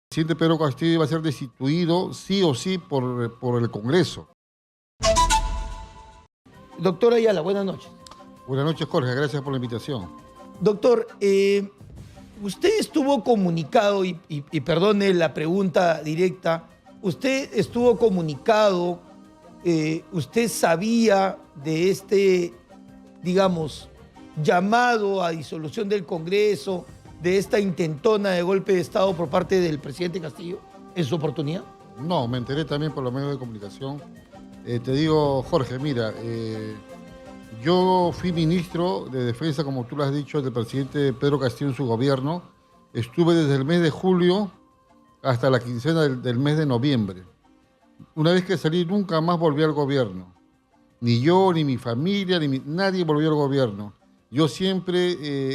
presidente Pedro Castillo iba a ser destituido sí o sí por el Congreso. Doctor Ayala, buenas noches. Buenas noches, Jorge, gracias por la invitación. Doctor, usted estuvo comunicado, y perdone la pregunta directa, usted estuvo comunicado, usted sabía de este, digamos, llamado a disolución del Congreso, de esta intentona de golpe de Estado por parte del presidente Castillo en su oportunidad. No, me enteré también por los medios de comunicación. Te digo, Jorge, mira, yo fui ministro de Defensa, como tú lo has dicho, del presidente Pedro Castillo en su gobierno. Estuve desde el mes de julio hasta la quincena del mes de noviembre. Una vez que salí, nunca más volví al gobierno. Ni yo, ni mi familia, nadie volvió al gobierno. Yo siempre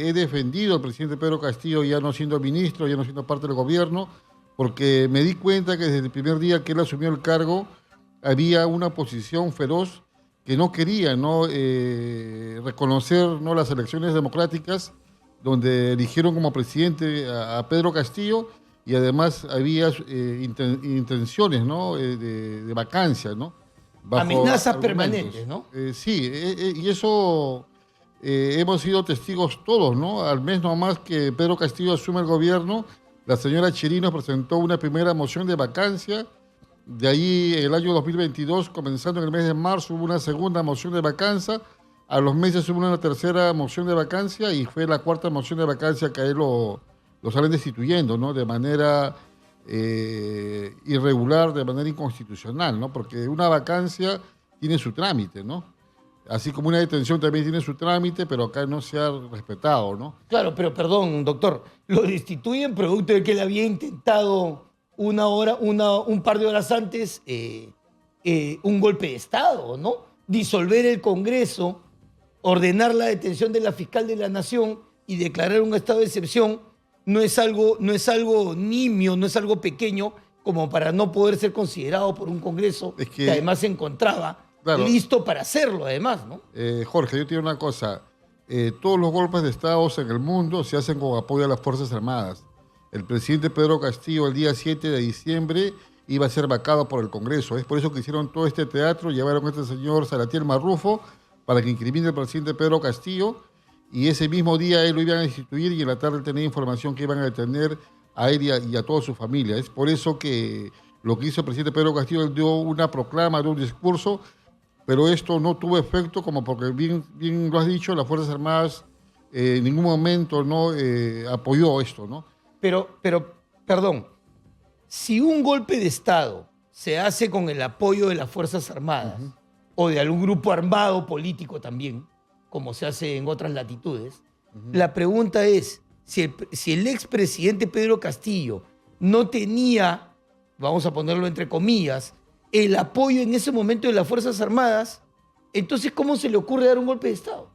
he defendido al presidente Pedro Castillo, ya no siendo ministro, ya no siendo parte del gobierno, porque me di cuenta que desde el primer día que él asumió el cargo, había una oposición feroz que no quería reconocer las elecciones democráticas, donde eligieron como presidente a Pedro Castillo, y además había intenciones, ¿no? de vacancia, ¿no? Bajo amenazas argumentos permanentes, ¿no? Sí, y eso hemos sido testigos todos, ¿no? Al mes nomás que Pedro Castillo asume el gobierno, la señora Chirinos presentó una primera moción de vacancia. De ahí, el año 2022, comenzando en el mes de marzo, hubo una segunda moción de vacancia. A los meses hubo una tercera moción de vacancia y fue la cuarta moción de vacancia que a él lo salen destituyendo, ¿no? De manera irregular, de manera inconstitucional, ¿no? Porque una vacancia tiene su trámite, ¿no? Así como una detención también tiene su trámite, pero acá no se ha respetado, ¿no? Claro, pero perdón, doctor, lo destituyen producto de que él había intentado un par de horas antes un golpe de Estado, ¿no? Disolver el Congreso, ordenar la detención de la fiscal de la Nación y declarar un estado de excepción no es algo nimio, no es algo pequeño como para no poder ser considerado por un Congreso que además se encontraba listo para hacerlo, además, ¿no? Jorge, yo te digo una cosa. Todos los golpes de Estado en el mundo se hacen con apoyo a las Fuerzas Armadas. El presidente Pedro Castillo el día 7 de diciembre iba a ser vacado por el Congreso. Es por eso que hicieron todo este teatro, llevaron a este señor Salatiel Marrufo para que incrimine al presidente Pedro Castillo, y ese mismo día él lo iban a destituir y en la tarde tenía información que iban a detener a él y a toda su familia. Es por eso que lo que hizo el presidente Pedro Castillo, él dio una proclama, dio un discurso, pero esto no tuvo efecto, como porque bien lo has dicho, las Fuerzas Armadas en ningún momento no apoyó esto, ¿no? Pero, perdón, si un golpe de Estado se hace con el apoyo de las Fuerzas Armadas o de algún grupo armado político también, como se hace en otras latitudes, la pregunta es, si el expresidente Pedro Castillo no tenía, vamos a ponerlo entre comillas, el apoyo en ese momento de las Fuerzas Armadas, entonces ¿cómo se le ocurre dar un golpe de Estado?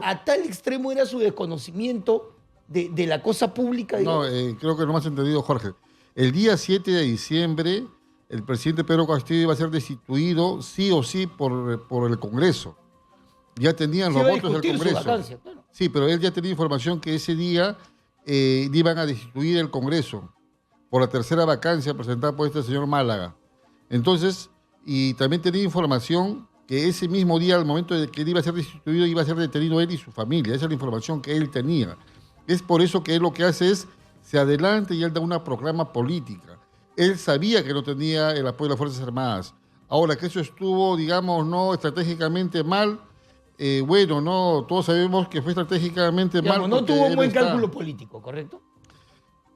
A tal extremo era su desconocimiento de la cosa pública. No, creo que no me has entendido, Jorge. El día 7 de diciembre, el presidente Pedro Castillo iba a ser destituido sí o sí por el Congreso. Ya tenían los votos del Congreso. Vacancia, claro. Sí, pero él ya tenía información que ese día iban a destituir el Congreso por la tercera vacancia presentada por este señor Málaga. Entonces, y también tenía información que ese mismo día, al momento de que él iba a ser destituido, iba a ser detenido él y su familia. Esa es la información que él tenía. Es por eso que él lo que hace es, se adelanta y él da una proclama política. Él sabía que no tenía el apoyo de las Fuerzas Armadas. Ahora, que eso estuvo, digamos, no estratégicamente mal, bueno, no, todos sabemos que fue estratégicamente mal. No tuvo un buen cálculo político, ¿correcto?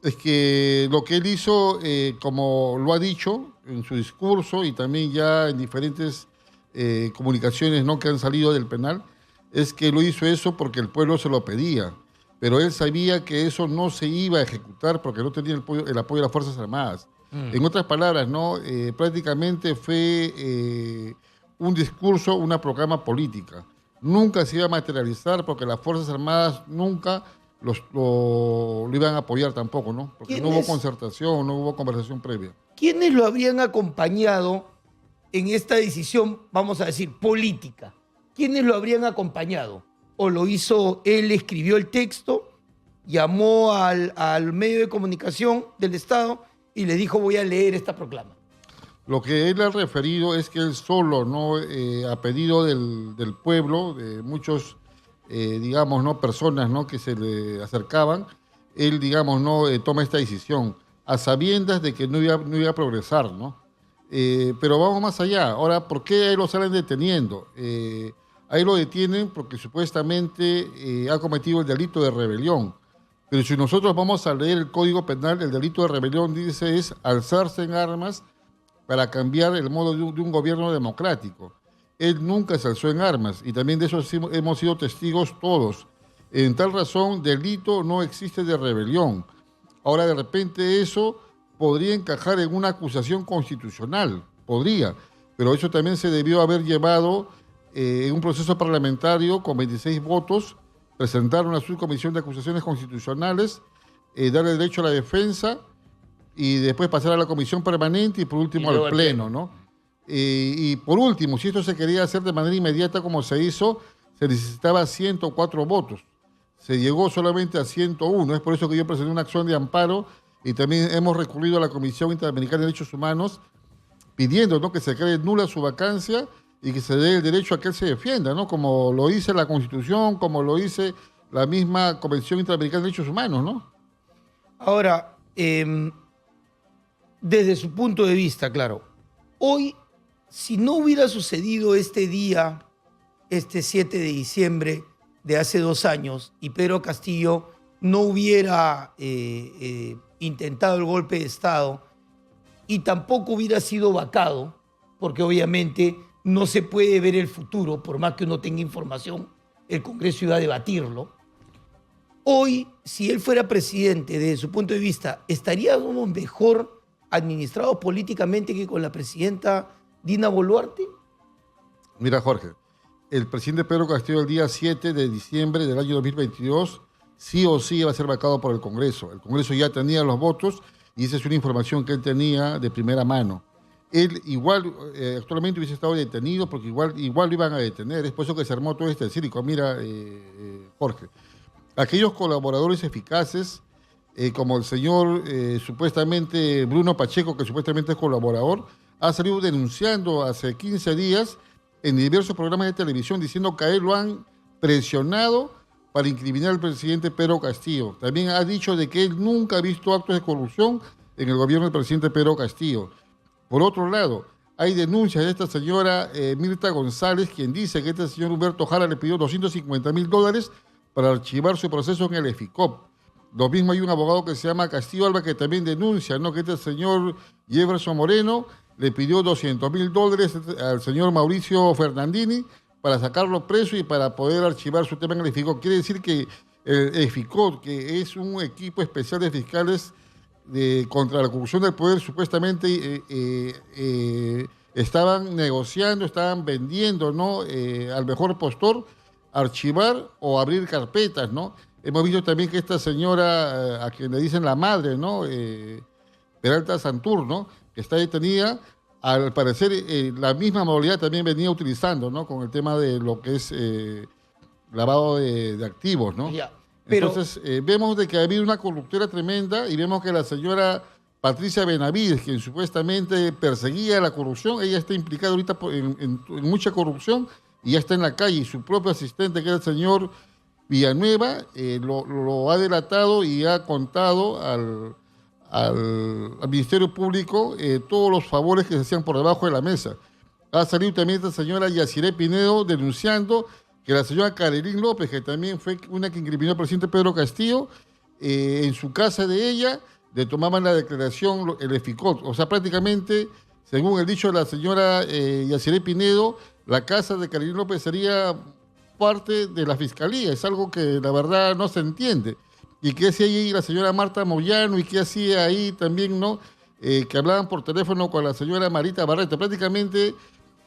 Es que lo que él hizo, como lo ha dicho en su discurso y también ya en diferentes comunicaciones, ¿no?, que han salido del penal, es que lo hizo eso porque el pueblo se lo pedía. Pero él sabía que eso no se iba a ejecutar porque no tenía el apoyo de las Fuerzas Armadas. En otras palabras, ¿no? Prácticamente fue un discurso, una proclama política. Nunca se iba a materializar porque las Fuerzas Armadas nunca lo iban a apoyar tampoco, ¿no? Porque no hubo concertación, no hubo conversación previa. ¿Quiénes lo habrían acompañado en esta decisión, vamos a decir, política? ¿Quiénes lo habrían acompañado? ¿O lo hizo él, escribió el texto, llamó al medio de comunicación del Estado y le dijo voy a leer esta proclama. Lo que él ha referido es que él solo, ¿no? A pedido del pueblo, de muchos, digamos, ¿no? Personas, ¿no? Que se le acercaban, él, digamos, ¿no? Toma esta decisión, a sabiendas de que no iba a progresar, ¿no? Pero vamos más allá. Ahora, ¿por qué a él lo salen deteniendo? Ahí lo detienen porque supuestamente ha cometido el delito de rebelión. Pero si nosotros vamos a leer el Código Penal, el delito de rebelión dice es alzarse en armas para cambiar el modo de un gobierno democrático. Él nunca se alzó en armas y también de eso hemos sido testigos todos. En tal razón, delito no existe de rebelión. Ahora, de repente eso podría encajar en una acusación constitucional, podría, pero eso también se debió haber llevado en un proceso parlamentario con 26 votos, presentar una subcomisión de acusaciones constitucionales, darle derecho a la defensa y después pasar a la comisión permanente y por último al pleno, ¿no? Y por último, si esto se quería hacer de manera inmediata como se hizo, se necesitaba 104 votos. Se llegó solamente a 101, es por eso que yo presenté una acción de amparo y también hemos recurrido a la Comisión Interamericana de Derechos Humanos pidiendo, ¿no? Que se quede nula su vacancia y que se dé el derecho a que él se defienda, ¿no? Como lo dice la Constitución, como lo dice la misma Convención Interamericana de Derechos Humanos, ¿no? Ahora, desde su punto de vista, claro, hoy, si no hubiera sucedido este día, este 7 de diciembre de hace 2 años, y Pedro Castillo no hubiera intentado el golpe de Estado y tampoco hubiera sido vacado, porque obviamente no se puede ver el futuro, por más que uno tenga información, el Congreso iba a debatirlo. Hoy, si él fuera presidente, desde su punto de vista, ¿estaríamos mejor administrados políticamente que con la presidenta Dina Boluarte? Mira, Jorge, el presidente Pedro Castillo el día 7 de diciembre del año 2022 sí o sí iba a ser vacado por el Congreso. El Congreso ya tenía los votos y esa es una información que él tenía de primera mano. Él igual actualmente hubiese estado detenido porque igual lo iban a detener. Es por eso que se armó todo este circo. Mira, Jorge, aquellos colaboradores eficaces, como el señor supuestamente Bruno Pacheco, que supuestamente es colaborador, ha salido denunciando hace 15 días en diversos programas de televisión diciendo que a él lo han presionado para incriminar al presidente Pedro Castillo. También ha dicho de que él nunca ha visto actos de corrupción en el gobierno del presidente Pedro Castillo. Por otro lado, hay denuncias de esta señora Mirta González, quien dice que este señor Humberto Jara le pidió $250,000 para archivar su proceso en el EFICOP. Lo mismo hay un abogado que se llama Castillo Alba que también denuncia, ¿no? Que este señor Jefferson Moreno le pidió $200,000 al señor Mauricio Fernandini para sacarlo preso y para poder archivar su tema en el EFICOP. Quiere decir que el EFICOP, que es un equipo especial de fiscales contra la corrupción del poder, supuestamente estaban negociando, estaban vendiendo, ¿no? Al mejor postor, archivar o abrir carpetas, ¿no? Hemos visto también que esta señora, a quien le dicen la madre, ¿no? Peralta Santur, ¿no? Que está detenida, al parecer la misma modalidad también venía utilizando, ¿no? Con el tema de lo que es lavado de activos, ¿no? Ya, pero... Entonces, vemos de que ha habido una corruptela tremenda y vemos que la señora Patricia Benavides, quien supuestamente perseguía la corrupción, ella está implicada ahorita en mucha corrupción y ya está en la calle. Y su propio asistente, que era el señor Villanueva, lo ha delatado y ha contado al Ministerio Público todos los favores que se hacían por debajo de la mesa. Ha salido también esta señora Yaciré Pinedo denunciando que la señora Carolín López, que también fue una que incriminó al presidente Pedro Castillo, en su casa de ella le tomaban la declaración, el EFICOP. O sea, prácticamente, según el dicho de la señora Yaciré Pinedo, la casa de Carolín López sería parte de la fiscalía. Es algo que la verdad no se entiende. ¿Y qué hacía ahí la señora Marta Moyano? ¿Y qué hacía ahí también, no? Que hablaban por teléfono con la señora Marita Barreta. Prácticamente,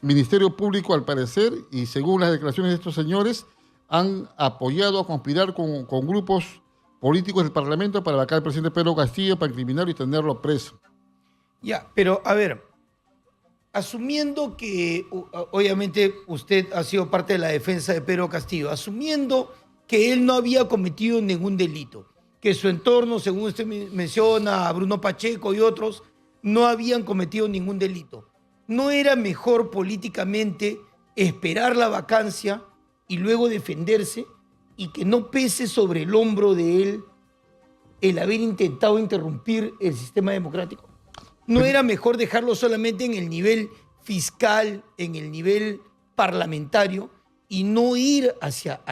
Ministerio Público, al parecer, y según las declaraciones de estos señores, han apoyado a conspirar con grupos políticos del Parlamento para vacar al presidente Pedro Castillo, para incriminarlo y tenerlo preso. Ya, pero a ver, asumiendo que, obviamente, usted ha sido parte de la defensa de Pedro Castillo, asumiendo que él no había cometido ningún delito, que su entorno, según usted menciona, a Bruno Pacheco y otros, no habían cometido ningún delito. ¿No era mejor políticamente esperar la vacancia y luego defenderse y que no pese sobre el hombro de él el haber intentado interrumpir el sistema democrático? ¿No era mejor dejarlo solamente en el nivel fiscal, en el nivel parlamentario y no ir o sea,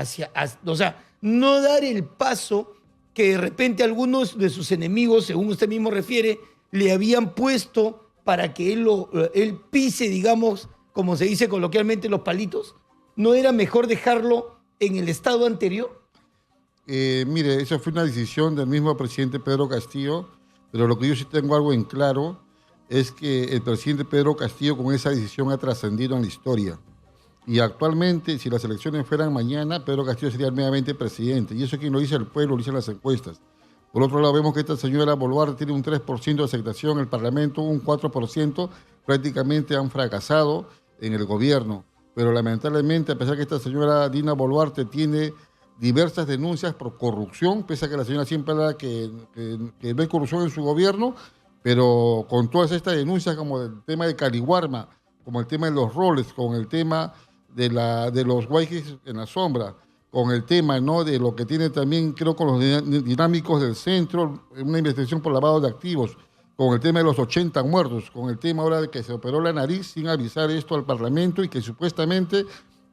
no dar el paso que de repente algunos de sus enemigos, según usted mismo refiere, le habían puesto para que él pise, digamos, como se dice coloquialmente, los palitos? ¿No era mejor dejarlo en el estado anterior? Mire, esa fue una decisión del mismo presidente Pedro Castillo, pero lo que yo sí tengo algo en claro es que el presidente Pedro Castillo con esa decisión ha trascendido en la historia. Y actualmente, si las elecciones fueran mañana, Pedro Castillo sería nuevamente presidente. Y eso quien lo dice el pueblo, lo dicen las encuestas. Por otro lado, vemos que esta señora Boluarte tiene un 3% de aceptación en el Parlamento, un 4%, prácticamente han fracasado en el gobierno. Pero lamentablemente, a pesar que esta señora Dina Boluarte tiene diversas denuncias por corrupción, pese a que la señora siempre habla que no hay corrupción en su gobierno, pero con todas estas denuncias como el tema de Caliwarma, como el tema de los roles, con el tema de los guayquis en la sombra, con el tema, ¿no?, de lo que tiene también, creo, con los dinámicos del centro, una investigación por lavado de activos, con el tema de los 80 muertos, con el tema ahora de que se operó la nariz sin avisar esto al Parlamento y que supuestamente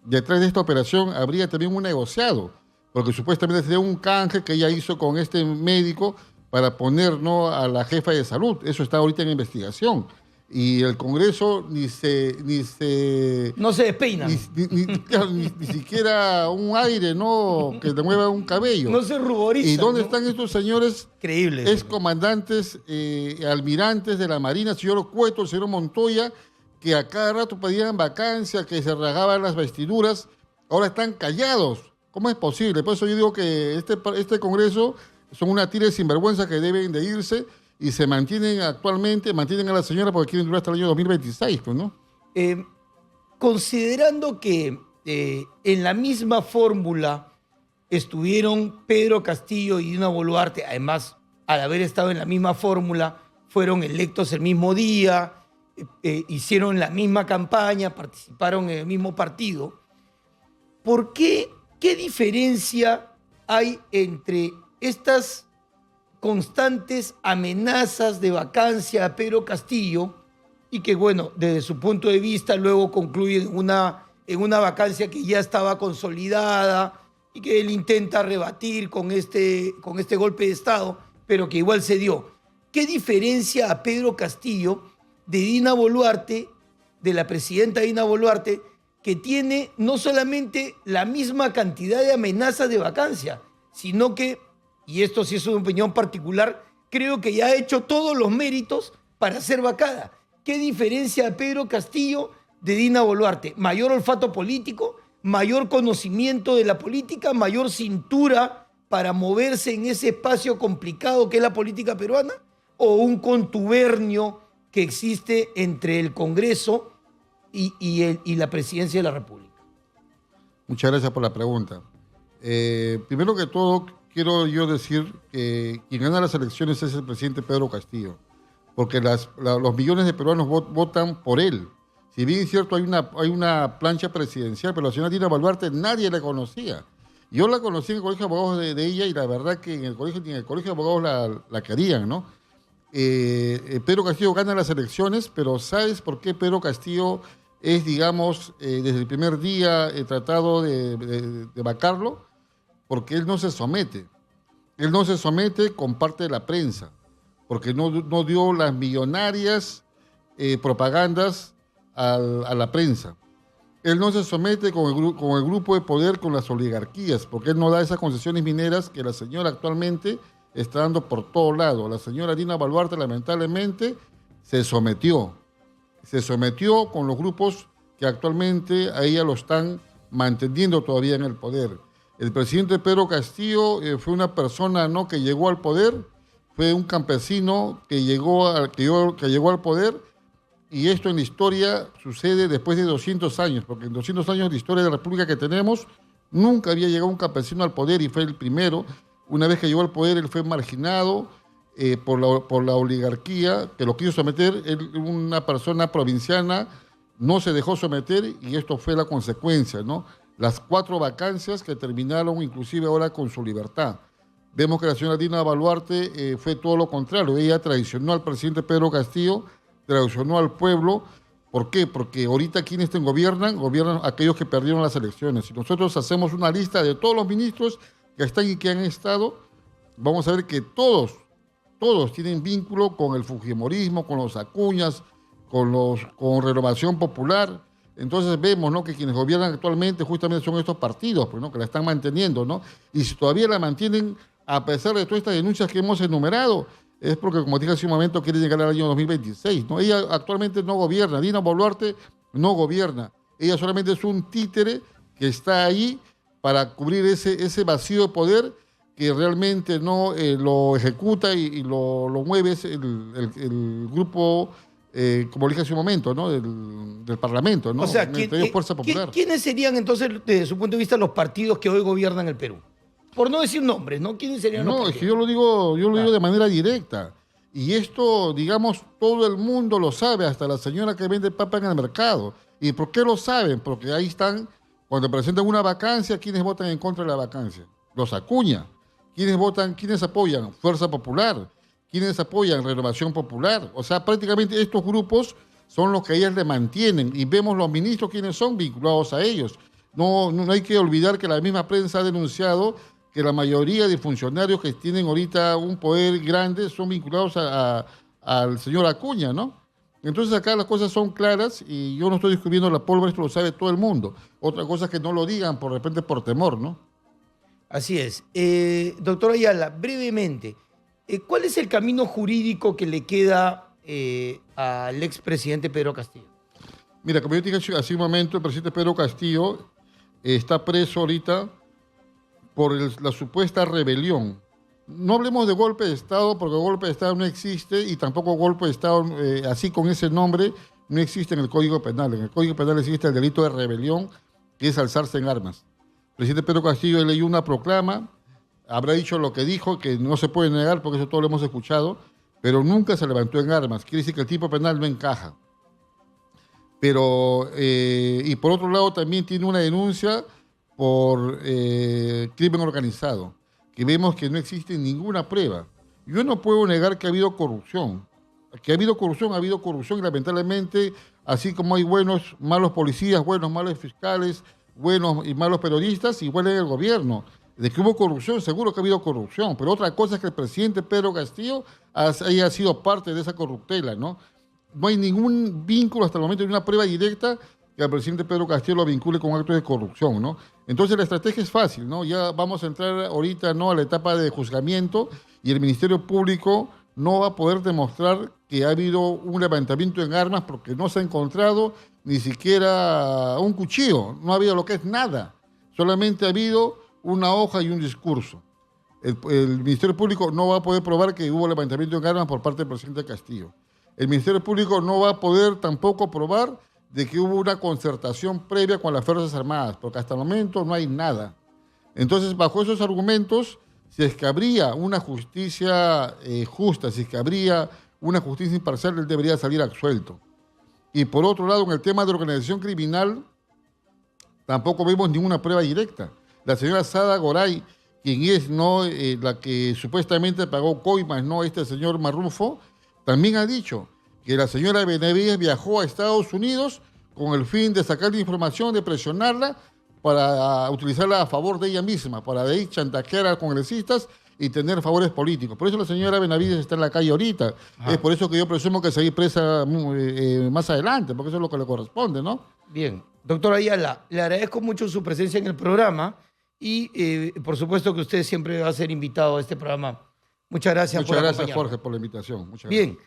detrás de esta operación habría también un negociado, porque supuestamente sería un canje que ella hizo con este médico para poner, ¿no?, a la jefa de salud. Eso está ahorita en investigación. Y el Congreso no se despeina. Ni siquiera un aire, ¿no?, que te mueva un cabello. No se ruboriza. ¿Y dónde están estos señores? Increíble. Excomandantes, almirantes de la Marina, el señor Cueto, el señor Montoya, que a cada rato pedían vacancia, que se rasgaban las vestiduras, ahora están callados. ¿Cómo es posible? Por eso yo digo que este Congreso son una tira de sinvergüenza que deben de irse y se mantienen actualmente, mantienen a la señora porque quieren durar hasta el año 2026, pues, ¿no? Considerando que en la misma fórmula estuvieron Pedro Castillo y Dina Boluarte, además, al haber estado en la misma fórmula, fueron electos el mismo día, hicieron la misma campaña, participaron en el mismo partido, ¿por qué? ¿Qué diferencia hay entre estas constantes amenazas de vacancia a Pedro Castillo y que, bueno, desde su punto de vista luego concluyen en una vacancia que ya estaba consolidada y que él intenta rebatir con este golpe de Estado, pero que igual se dio? ¿Qué diferencia a Pedro Castillo de Dina Boluarte, de la presidenta Dina Boluarte, que tiene no solamente la misma cantidad de amenazas de vacancia, sino que, y esto sí es una opinión particular, creo que ya ha hecho todos los méritos para ser vacada? ¿Qué diferencia a Pedro Castillo de Dina Boluarte? ¿Mayor olfato político? ¿Mayor conocimiento de la política? ¿Mayor cintura para moverse en ese espacio complicado que es la política peruana? ¿O un contubernio que existe entre el Congreso y la Presidencia de la República? Muchas gracias por la pregunta. Primero que todo, quiero yo decir que quien gana las elecciones es el presidente Pedro Castillo, porque los millones de peruanos votan por él. Si bien es cierto, hay una plancha presidencial, pero la señora Dina Boluarte nadie la conocía. Yo la conocí en el colegio de abogados de ella y la verdad que ni en el colegio de abogados la querían, ¿no? Pedro Castillo gana las elecciones, pero ¿sabes por qué Pedro Castillo es, digamos, desde el primer día tratado de vacarlo? Porque él no se somete. Él no se somete con parte de la prensa, porque no dio las millonarias propagandas a la prensa. Él no se somete con el grupo de poder, con las oligarquías, porque él no da esas concesiones mineras que la señora actualmente está dando por todo lado. La señora Dina Boluarte, lamentablemente, se sometió con los grupos que actualmente a ella lo están manteniendo todavía en el poder. El presidente Pedro Castillo fue una persona, ¿no?, que llegó al poder, fue un campesino que llegó al poder, y esto en la historia sucede después de 200 años, porque en 200 años de historia de la República que tenemos, nunca había llegado un campesino al poder y fue el primero. Una vez que llegó al poder, él fue marginado por la oligarquía que lo quiso someter. Él, una persona provinciana, no se dejó someter y esto fue la consecuencia, ¿no? Las 4 vacancias que terminaron inclusive ahora con su libertad. Vemos que la señora Dina Boluarte fue todo lo contrario. Ella traicionó al presidente Pedro Castillo, traicionó al pueblo. ¿Por qué? Porque ahorita quienes gobiernan aquellos que perdieron las elecciones. Si nosotros hacemos una lista de todos los ministros que están y que han estado, vamos a ver que todos tienen vínculo con el fujimorismo, con los Acuñas, con Renovación Popular. Entonces vemos, ¿no?, que quienes gobiernan actualmente justamente son estos partidos, pues, ¿no?, que la están manteniendo, ¿no? Y si todavía la mantienen a pesar de todas estas denuncias que hemos enumerado, es porque, como dije hace un momento, quiere llegar al año 2026, ¿no? Ella actualmente no gobierna, Dina Boluarte no gobierna. Ella solamente es un títere que está ahí para cubrir ese vacío de poder que realmente no lo ejecuta y lo mueve el grupo, como dije hace un momento, ¿no?, del Parlamento, ¿no? O sea, Fuerza Popular. ¿quiénes serían entonces, desde su punto de vista, los partidos que hoy gobiernan el Perú? Por no decir nombres, ¿no? ¿Quiénes serían los partidos? No, es que yo lo digo de manera directa. Y esto, digamos, todo el mundo lo sabe, hasta la señora que vende papa en el mercado. ¿Y por qué lo saben? Porque ahí están, cuando presentan una vacancia, ¿quiénes votan en contra de la vacancia? Los Acuña. ¿Quiénes apoyan? Fuerza Popular. ¿Quiénes apoyan? Renovación Popular. O sea, prácticamente estos grupos son los que ellas le mantienen. Y vemos los ministros quienes son vinculados a ellos. No hay que olvidar que la misma prensa ha denunciado que la mayoría de funcionarios que tienen ahorita un poder grande son vinculados al señor Acuña, ¿no? Entonces acá las cosas son claras y yo no estoy descubriendo la pólvora, esto lo sabe todo el mundo. Otra cosa es que no lo digan de repente por temor, ¿no? Así es. Doctor Ayala, brevemente, ¿cuál es el camino jurídico que le queda al expresidente Pedro Castillo? Mira, como yo dije hace un momento, el presidente Pedro Castillo está preso ahorita por la supuesta rebelión. No hablemos de golpe de Estado, porque golpe de Estado no existe y tampoco golpe de Estado así con ese nombre no existe en el Código Penal. En el Código Penal existe el delito de rebelión, que es alzarse en armas. El presidente Pedro Castillo leyó una proclama, habrá dicho lo que dijo, que no se puede negar porque eso todo lo hemos escuchado, pero nunca se levantó en armas. Quiere decir que el tipo penal no encaja. Pero, y por otro lado también tiene una denuncia por crimen organizado, que vemos que no existe ninguna prueba. Yo no puedo negar que ha habido corrupción. Que ha habido corrupción y lamentablemente, así como hay malos policías, malos fiscales, buenos y malos periodistas, igual en el gobierno. De que hubo corrupción, seguro que ha habido corrupción, pero otra cosa es que el presidente Pedro Castillo haya sido parte de esa corruptela, ¿no? No hay ningún vínculo hasta el momento, ni una prueba directa que al presidente Pedro Castillo lo vincule con actos de corrupción, ¿no? Entonces la estrategia es fácil, ¿no? Ya vamos a entrar ahorita, ¿no?, a la etapa de juzgamiento y el Ministerio Público no va a poder demostrar que ha habido un levantamiento en armas porque no se ha encontrado ni siquiera un cuchillo, no ha habido lo que es nada, solamente ha habido una hoja y un discurso. El Ministerio Público no va a poder probar que hubo levantamiento en armas por parte del presidente Castillo. El Ministerio Público no va a poder tampoco probar de que hubo una concertación previa con las Fuerzas Armadas, porque hasta el momento no hay nada. Entonces, bajo esos argumentos, si es que habría una justicia justa, si es que habría una justicia imparcial, él debería salir absuelto. Y por otro lado, en el tema de organización criminal, tampoco vemos ninguna prueba directa. La señora Sada Goray, quien es la que supuestamente pagó coimas, este señor Marrufo, también ha dicho que la señora Benavides viajó a Estados Unidos con el fin de sacarle información, de presionarla para utilizarla a favor de ella misma, para de ahí chantajear a congresistas y tener favores políticos. Por eso la señora Benavides está en la calle ahorita. Es por eso que yo presumo que seguir presa más adelante, porque eso es lo que le corresponde, ¿no? Bien. Doctor Ayala, le agradezco mucho su presencia en el programa y por supuesto que usted siempre va a ser invitado a este programa. Muchas gracias por acompañarnos. Muchas gracias, Jorge, por la invitación. Muchas gracias. Bien.